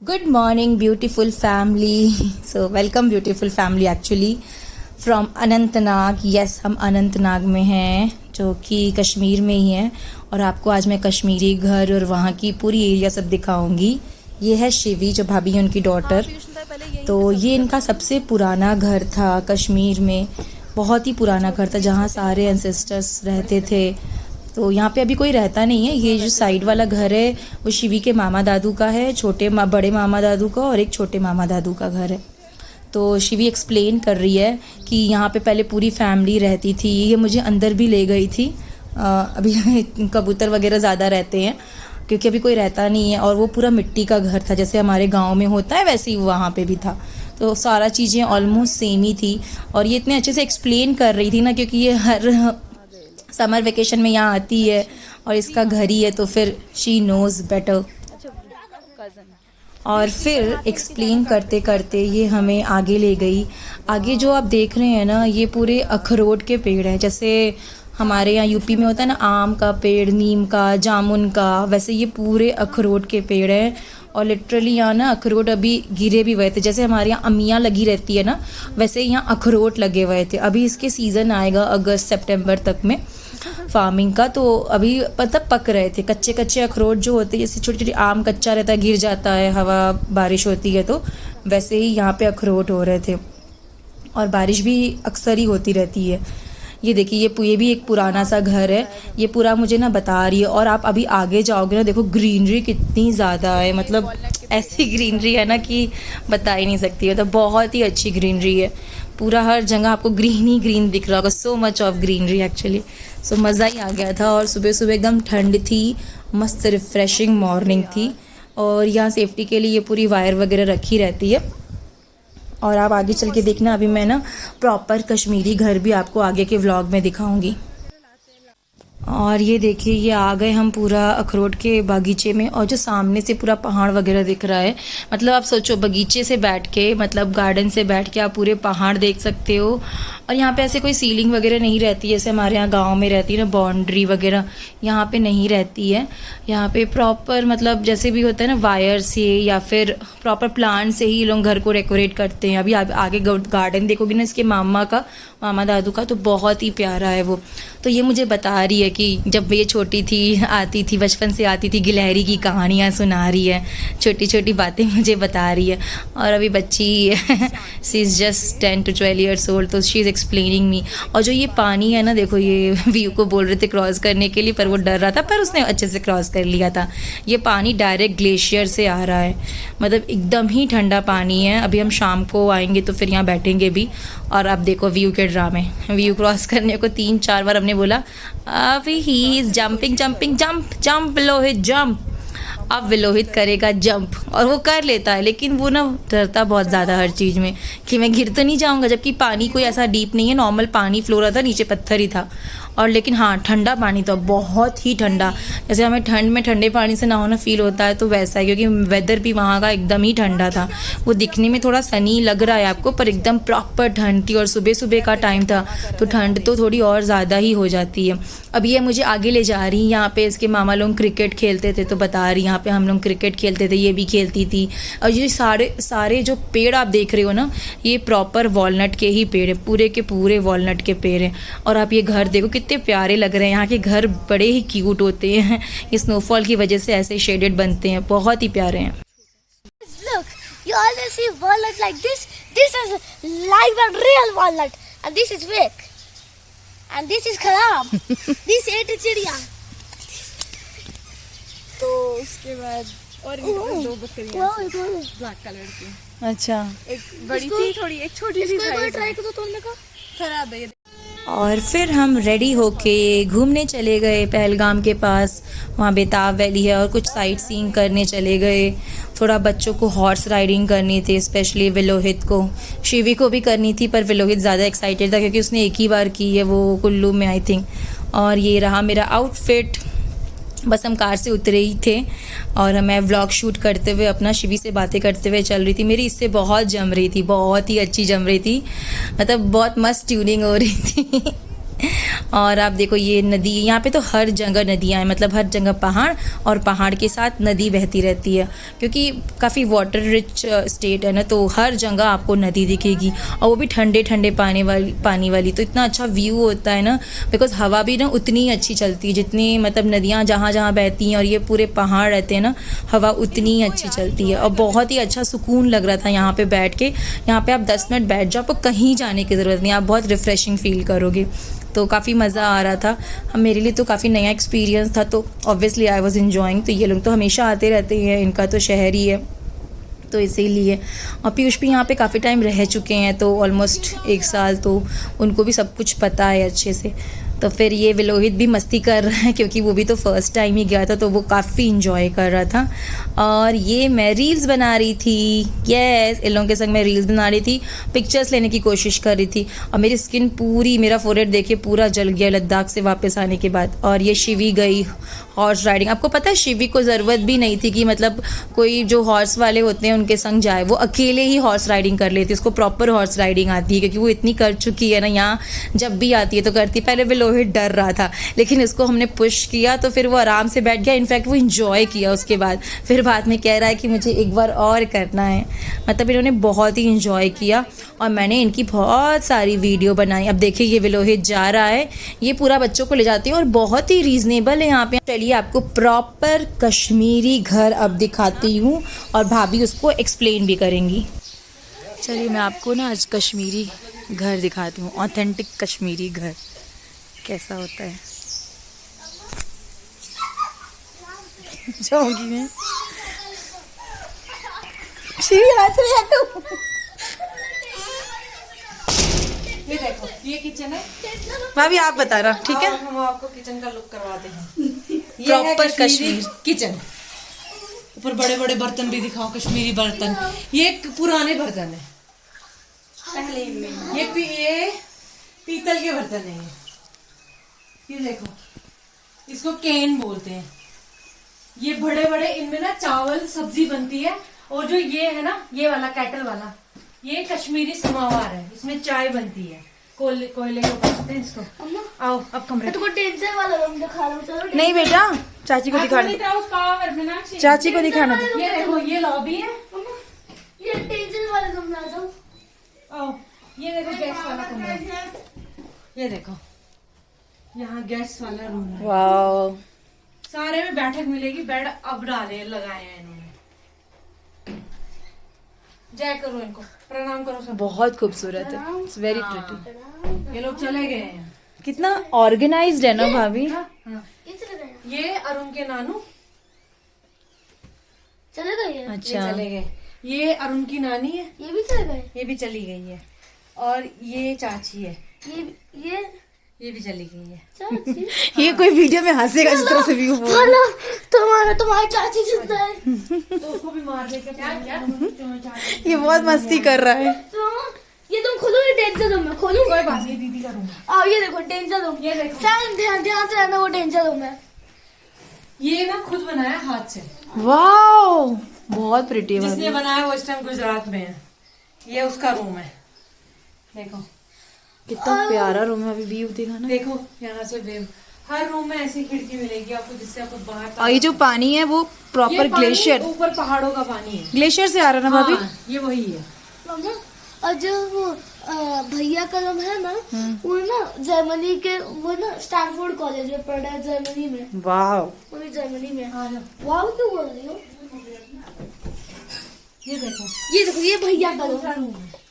Good morning, beautiful family. So, welcome, beautiful family. Actually, from Anantnag. Yes, हम अनंतनाग में हैं, जो कि कश्मीर में ही है. और आपको आज मैं कश्मीरी घर और वहाँ की पूरी एरिया सब दिखाऊंगी. ये है शिवी, जो भाभी है उनकी डॉटर. तो ये इनका सबसे पुराना घर था कश्मीर में. बहुत ही पुराना घर था जहाँ सारे एंसेस्टर्स रहते थे. तो यहाँ पे अभी कोई रहता नहीं है. ये जो साइड वाला घर है वो शिवी के मामा दादू का है, बड़े मामा दादू का, और एक छोटे मामा दादू का घर है. तो शिवी एक्सप्लेन कर रही है कि यहाँ पे पहले पूरी फैमिली रहती थी. ये मुझे अंदर भी ले गई थी. अभी कबूतर वगैरह ज़्यादा रहते हैं क्योंकि अभी कोई रहता नहीं है. और वो पूरा मिट्टी का घर था, जैसे हमारे गांव में होता है वैसे ही वहाँ पे भी था. तो सारा चीज़ें ऑलमोस्ट सेम ही थी. और ये इतने अच्छे से एक्सप्लेन कर रही थी ना, क्योंकि ये हर समर वेकेशन में यहाँ आती है और इसका घर ही है, तो फिर शी नोज़ बेटर. और फिर एक्सप्लेन करते करते ये हमें आगे ले गई. आगे जो आप देख रहे हैं ना, ये पूरे अखरोट के पेड़ हैं. जैसे हमारे यहाँ यूपी में होता है ना आम का पेड़, नीम का, जामुन का, वैसे ये पूरे अखरोट के पेड़ हैं. और लिटरली यहाँ ना अखरोट अभी गिरे भी हुए थे. जैसे हमारे यहाँ अमियाँ लगी रहती है ना, वैसे यहाँ अखरोट लगे हुए थे. अभी इसके सीज़न आएगा अगस्त सितंबर तक में फार्मिंग का. तो अभी मतलब पक रहे थे. कच्चे कच्चे अखरोट जो होते हैं, जैसे छोटी छोटी आम कच्चा रहता है, गिर जाता है, हवा बारिश होती है, तो वैसे ही यहाँ पे अखरोट हो रहे थे. और बारिश भी अक्सर ही होती रहती है. ये देखिए, ये भी एक पुराना सा घर है. ये पूरा मुझे ना बता रही है. और आप अभी आगे जाओगे ना, देखो ग्रीनरी कितनी ज़्यादा है. मतलब ऐसी ग्रीनरी है ना कि बता ही नहीं सकती. मतलब बहुत ही अच्छी ग्रीनरी है. पूरा हर जगह आपको ग्रीन ही ग्रीन दिख रहा होगा. So much of greenery actually. So मज़ा ही आ गया था. और सुबह सुबह एकदम ठंड थी, मस्त रिफ़्रेशिंग मॉर्निंग थी. और यहाँ सेफ्टी के लिए ये पूरी वायर वगैरह रखी रहती है. और आप आगे चल के देखना, अभी मैं ना प्रॉपर कश्मीरी घर भी आपको आगे के व्लॉग में दिखाऊंगी. और ये देखिए, ये आ गए हम पूरा अखरोट के बागीचे में. और जो सामने से पूरा पहाड़ वगैरह दिख रहा है, मतलब आप सोचो बगीचे से बैठ के, मतलब गार्डन से बैठ के आप पूरे पहाड़ देख सकते हो. और यहाँ पे ऐसे कोई सीलिंग वगैरह नहीं रहती जैसे हमारे यहाँ गांव में रहती है ना, बाउंड्री वगैरह यहाँ पे नहीं रहती है. यहाँ पे प्रॉपर मतलब जैसे भी होता है ना, वायर से या फिर प्रॉपर प्लांट से ही लोग घर को डेकोरेट करते हैं. अभी आगे गार्डन देखोगे ना इसके मामा दादू का, तो बहुत ही प्यारा है वो. तो ये मुझे बता रही है कि जब ये छोटी थी, आती थी, बचपन से आती थी, गिलहरी की कहानियाँ सुना रही है, छोटी छोटी बातें मुझे बता रही है. और अभी बच्ची she is just 10 to 12 years old, तो शी इज़ एक्सप्लेनिंग मी. और जो ये पानी है ना, देखो ये व्यू को बोल रहे थे क्रॉस करने के लिए, पर वो डर रहा था, पर उसने अच्छे से क्रॉस कर लिया था. ये पानी डायरेक्ट ग्लेशियर से आ रहा है, मतलब एकदम ही ठंडा पानी है. अभी हम शाम को आएंगे तो फिर यहाँ बैठेंगे भी. और अब देखो व्यू के ड्रामे. व्यू क्रॉस करने को 3-4 बार हमने बोला, अभी ही is jumping jumping jump jump Vilohit jump. अब विलोहित करेगा जंप, और वो कर लेता है. लेकिन वो ना डरता बहुत ज़्यादा हर चीज़ में कि मैं गिर तो नहीं जाऊँगा, जबकि पानी कोई ऐसा डीप नहीं है, नॉर्मल पानी फ्लो रहा था, नीचे पत्थर ही था. और लेकिन हाँ, ठंडा पानी था, बहुत ही ठंडा. जैसे हमें ठंड में ठंडे पानी से नहाना फील होता है, तो वैसा है, क्योंकि वेदर भी वहाँ का एकदम ही ठंडा था. वो दिखने में थोड़ा सनी लग रहा है आपको, पर एकदम प्रॉपर ठंड थी. और सुबह सुबह का टाइम था, तो ठंड तो थोड़ी और ज़्यादा ही हो जाती है. अब ये मुझे आगे ले जा रही. यहाँ पे इसके मामा लोग क्रिकेट खेलते थे, तो बता रही यहाँ पे हम लोग क्रिकेट खेलते थे, ये भी खेलती थी. और ये सारे जो पेड़ आप देख रहे हो ना, ये प्रॉपर वॉलनट के ही पेड़ है, पूरे के पूरे वॉलनट के पेड़ हैं. और आप ये घर देखो कितने प्यारे लग रहे हैं. यहाँ के घर बड़े ही क्यूट होते हैं. ये स्नोफॉल की वजह से ऐसे शेडेड बनते हैं, बहुत ही प्यारे हैं. Look, you always see walnut like this. This is live and real walnut, and this is fake, and this is खराब. This ate चिड़िया. तो उसके बाद और भी 2 बकरियां ब्लैक कलर की. अच्छा, एक बड़ी थी थोड़ी, एक छोटी सी साइज. ट्राई करो तोड़ने का. खराब है. और फिर हम रेडी होके घूमने चले गए पहलगाम के पास. वहाँ बेताब वैली है, और कुछ साइट सीइंग करने चले गए. थोड़ा बच्चों को हॉर्स राइडिंग करनी थी, स्पेशली विलोहित को. शिवी को भी करनी थी, पर विलोहित ज़्यादा एक्साइटेड था क्योंकि उसने एक ही बार की है, वो कुल्लू में आई थिंक. और ये रहा मेरा आउटफिट. बस हम कार से उतरे ही थे और मैं व्लॉग शूट करते हुए अपना शिवी से बातें करते हुए चल रही थी. मेरी इससे बहुत जम रही थी, बहुत ही अच्छी जम रही थी. मतलब बहुत मस्त ट्यूनिंग हो रही थी. और आप देखो ये नदी, यहाँ पे तो हर जगह नदियाँ हैं, मतलब हर जगह पहाड़ और पहाड़ के साथ नदी बहती रहती है, क्योंकि काफ़ी वाटर रिच स्टेट है ना, तो हर जगह आपको नदी दिखेगी, और वो भी ठंडे ठंडे पानी वाली। तो इतना अच्छा व्यू होता है ना, बिकॉज हवा भी ना उतनी अच्छी चलती है जितनी, मतलब नदियाँ जहाँ जहाँ बहती हैं और ये पूरे पहाड़ रहते हैं ना, हवा उतनी अच्छी चलती है। और बहुत ही अच्छा सुकून लग रहा था यहाँ पे बैठ के। यहाँ पे आप 10 मिनट बैठ जाओ, आपको कहीं जाने की ज़रूरत नहीं, आप बहुत रिफ़्रेशिंग फील करोगे। तो काफ़ी मज़ा आ रहा था। मेरे लिए तो काफ़ी नया एक्सपीरियंस था, तो ऑब्वियसली आई वाज एंजॉइंग। तो ये लोग तो हमेशा आते रहते हैं, इनका तो शहर ही है, तो इसीलिए। और पीयूष भी यहाँ पे काफ़ी टाइम रह चुके हैं, तो ऑलमोस्ट 1 साल, तो उनको भी सब कुछ पता है अच्छे से। तो फिर ये विलोहित भी मस्ती कर रहा है, क्योंकि वो भी तो फर्स्ट टाइम ही गया था, तो वो काफ़ी इंजॉय कर रहा था। और ये मैं रील्स बना रही थी, यस, इन लोगों के संग मैं रील्स बना रही थी, पिक्चर्स लेने की कोशिश कर रही थी। और मेरी स्किन पूरी, मेरा फोरहेड देखिए पूरा जल गया लद्दाख से वापस आने के बाद। और ये शिवी गई हॉर्स राइडिंग। आपको पता है शिवी को ज़रूरत भी नहीं थी कि मतलब कोई जो हॉर्स वाले होते हैं उनके संग जाए, वो अकेले ही हॉर्स राइडिंग कर लेती है। उसको प्रॉपर हॉर्स राइडिंग आती है, क्योंकि वो इतनी कर चुकी है ना, यहाँ जब भी आती है तो करती। पहले विलोहित डर रहा था, लेकिन इसको हमने पुश किया तो फिर वो आराम से बैठ गया। इनफैक्ट वो इंजॉय किया उसके बाद। फिर बाद में कह रहा है कि मुझे एक बार और करना है। मतलब इन्होंने बहुत ही इंजॉय किया, और मैंने इनकी बहुत सारी वीडियो बनाई। अब देखिए ये विलोहित जा रहा है, ये पूरा बच्चों को ले जाती है, और बहुत ही रीज़नेबल है यहाँ पे। चलिए आपको प्रॉपर कश्मीरी घर अब दिखाती हूँ, और भाभी उसको एक्सप्लेन भी करेंगी। चलिए मैं आपको ना आज कश्मीरी घर दिखाती हूँ, ऑथेंटिक कश्मीरी घर कैसा होता है। जाऊंगी मैं, ये देखो, ये किचन है। भाभी आप बताना, ठीक है? हम आपको किचन का लुक करवाते हैं। ये प्रॉपर है कश्मीरी किचन। ऊपर बड़े बड़े बर्तन भी दिखाओ, कश्मीरी बर्तन। ये एक पुराने बर्तन है, पहले ये पीतल के बर्तन है। ये देखो, इसको केन बोलते हैं। ये बड़े बड़े, इनमें ना चावल सब्जी बनती है। और जो ये है ना, ये वाला कैटल वाला, ये कश्मीरी समावार है, इसमें चाय बनती है। कोयले को बोलते हैं इसको। आओ अब कमरे। तो टेंशन वाला रूम दिखा लो, चलो। नहीं बेटा, चाची को दिखाना, चाची को दिखाना। ये देखो, ये लॉबी है। ये टेंशन वाला रूम ला दो। आओ, ये देखो गैस वाला कमरा। ये देखो, यहाँ गैस वाला रूम है। वाह, सारे में बैठक मिलेगी। बेड अब लगाए हैं इन्होंने। जय करो इनको, प्रणाम करो सब। बहुत खूबसूरत है, इट्स वेरी प्रिटी। ये लोग चले गए हैं। कितना ऑर्गेनाइज्ड है ना भाभी। हाँ। ये चले गए, ये अरुण के नानू चले गए हैं। ये अच्छा, चले गए। ये अरुण की नानी है, ये भी चले गए। ये भी चली गई है। और ये चाची है, ये भी चली गई है। चाची। ये कोई वीडियो में हंसेगा इस तरह से व्यू। चलो, तुम्हारी चाची जिंदा है। तो उसको भी मार देगा। ये बहुत मस्ती कर रहा है। तो ये तुम खोलो, ये डेंजर रूम है। खोलो, कोई बात नहीं, दीदी का रूम है। आओ, ये देखो डेंजर रूम। ये देखो, ध्यान से रहना, वो डेंजर रूम है। ये ना खुद बनाया हाथ से। वाओ, बहुत प्रिटी है जिसने बनाया वो इस टाइम गुजरात में है। ये उसका रूम है। देखो कितना प्यारा रूम है। अभी व्यू देखा ना, देखो यहाँ से व्यू। हर रूम में ऐसी खिड़की मिलेगी आपको, जिससे आपको बाहर। और ये जो पानी है वो प्रॉपर ग्लेशियर, ऊपर पहाड़ों का पानी है। ग्लेशियर से आ रहा है ना भाभी। हाँ, ये वही है। मम्मा, और जो वो भैया का रूम है ना, वो ना जर्मनी के, वो ना स्टैनफोर्ड कॉलेज में पढ़ा है, जर्मनी में। वाह, वो भी जर्मनी में। हाँ, वाह, क्यों बोल रही हो? ये देखो, ये भैया का दूसरा रूम। रूम है।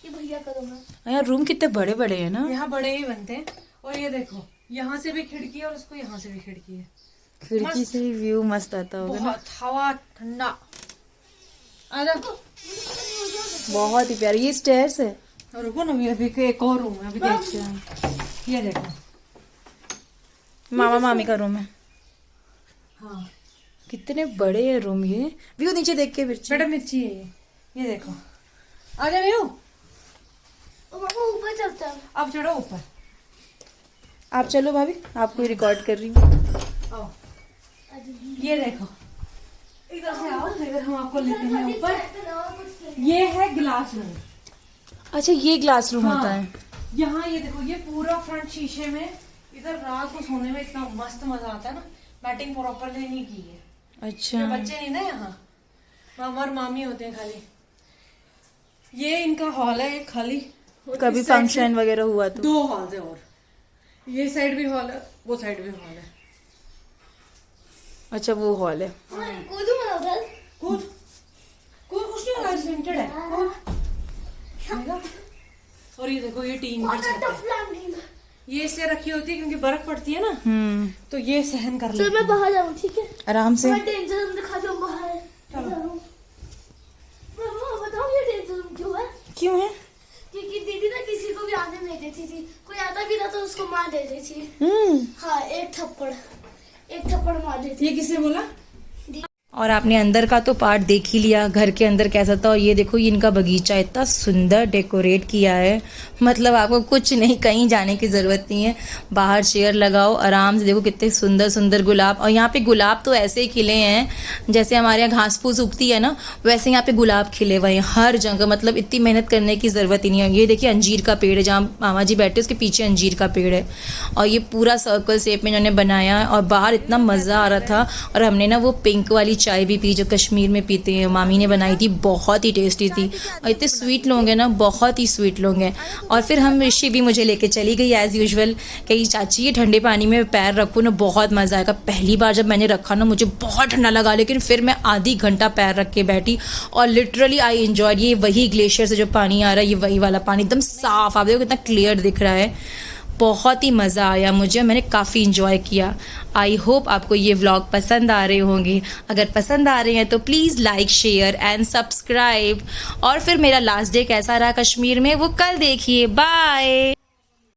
ये भैया का रूम है। यार रूम कितने बड़े बड़े हैं ना। यहाँ बड़े ही बनते हैं। और ये देखो, यहाँ से भी खिड़की है और उसको यहाँ से भी खिड़की है। खिड़की से ही व्यू मस्त आता होगा ना। बहुत हवा ठंडा। आजा, बहुत ही प्यारा। ये स्टेयर्स है। रुको ना, अभी एक और रूम है, अभी देखते हैं। ये देखो, मामा मामी का रूम है। हाँ, कितने बड़े हैं रूम। ये व्यू नीचे देख के मिर्ची। बेटा मिर्ची है ये देखो। आजा व्यू, मामा ऊपर चलता है। अब चढ़ो ऊपर। आप चलो भाभी, आपको ही रिकॉर्ड कर रही हूँ। आओ, ये देखो, इधर से आओ, इधर हम आपको लेते हैं ऊपर। ये है ग्लास रूम। अच्छा, ये ग्लास रूम हाँ, होता है। यहाँ ये देखो, ये पूरा फ्रंट शीशे में इधर रात को सोने में इतना मस्त मजा आता है ना, बैटिंग प्रॉपरली नहीं की है। अच्छा ये बच्चे नहीं ना यहाँ, मामा और मामी होते हैं खाली। ये इनका हॉल है एक खाली, कभी इस side फंक्शन वगैरह हुआ तो 2 हॉल है, और ये साइड भी हॉल है, वो साइड भी हॉल है। अच्छा वो हॉल है। कूदूंगा उधर। कूद कूद, कुछ नहीं होगा, लिमिटेड है। कूद। देखा? और ये देखो ये टीन की छत है, ये इसलिए रखी होती है क्योंकि बर्फ पड़ती है ना, तो ये सहन कर चल लेती मैं है। बाहर जाऊँ, ठीक है? आराम से। मैं डेंजर रूम दिखा दूँ बाहर। बताओ ये डेंजर रूम क्यों है? क्यों है? क्योंकि दीदी ना किसी को भी आने नहीं देती थी, कोई आता भी था तो उसको मार देती थी। हाँ, एक थप्पड़ मार देती। ये किसने बोला? और आपने अंदर का तो पार्ट देख ही लिया, घर के अंदर कैसा था। और ये देखो ये इनका बगीचा इतना सुंदर डेकोरेट किया है, मतलब आपको कुछ नहीं, कहीं जाने की ज़रूरत नहीं है। बाहर चेयर लगाओ, आराम से देखो कितने सुंदर सुंदर गुलाब। और यहाँ पे गुलाब तो ऐसे ही खिले हैं जैसे हमारे यहाँ घास फूस उगती है ना, वैसे यहाँ पे गुलाब खिले हुए हैं हर जगह, मतलब इतनी मेहनत करने की ज़रूरत ही नहीं है। ये देखिए अंजीर का पेड़ है, जहाँ मामा जी बैठे उसके पीछे अंजीर का पेड़ है। और ये पूरा सर्कल शेप में इन्होंने बनाया है। और बाहर इतना मज़ा आ रहा था। और हमने ना वो पिंक वाली चाय भी पी जो कश्मीर में पीते हैं, मामी ने बनाई थी, बहुत ही टेस्टी थी। और इतने स्वीट लोग हैं ना, बहुत ही स्वीट लोग हैं। और फिर हम ऋषि भी मुझे लेके चली गई एज़ यूजुअल, कहीं चाची ये ठंडे पानी में पैर रखो ना, बहुत मज़ा आएगा। पहली बार जब मैंने रखा ना मुझे बहुत ठंडा लगा, लेकिन फिर मैं आधी घंटा पैर रख के बैठी और लिटरली आई एंजॉय। ये वही ग्लेशियर से जो पानी आ रहा है, ये वही वाला पानी, एकदम साफ, आप देखो कितना क्लियर दिख रहा है। बहुत ही मज़ा आया मुझे, मैंने काफ़ी इन्जॉय किया। आई होप आपको ये व्लॉग पसंद आ रहे होंगे। अगर पसंद आ रहे हैं तो please like share and subscribe. और फिर मेरा लास्ट डे कैसा रहा कश्मीर में वो कल देखिए। बाय।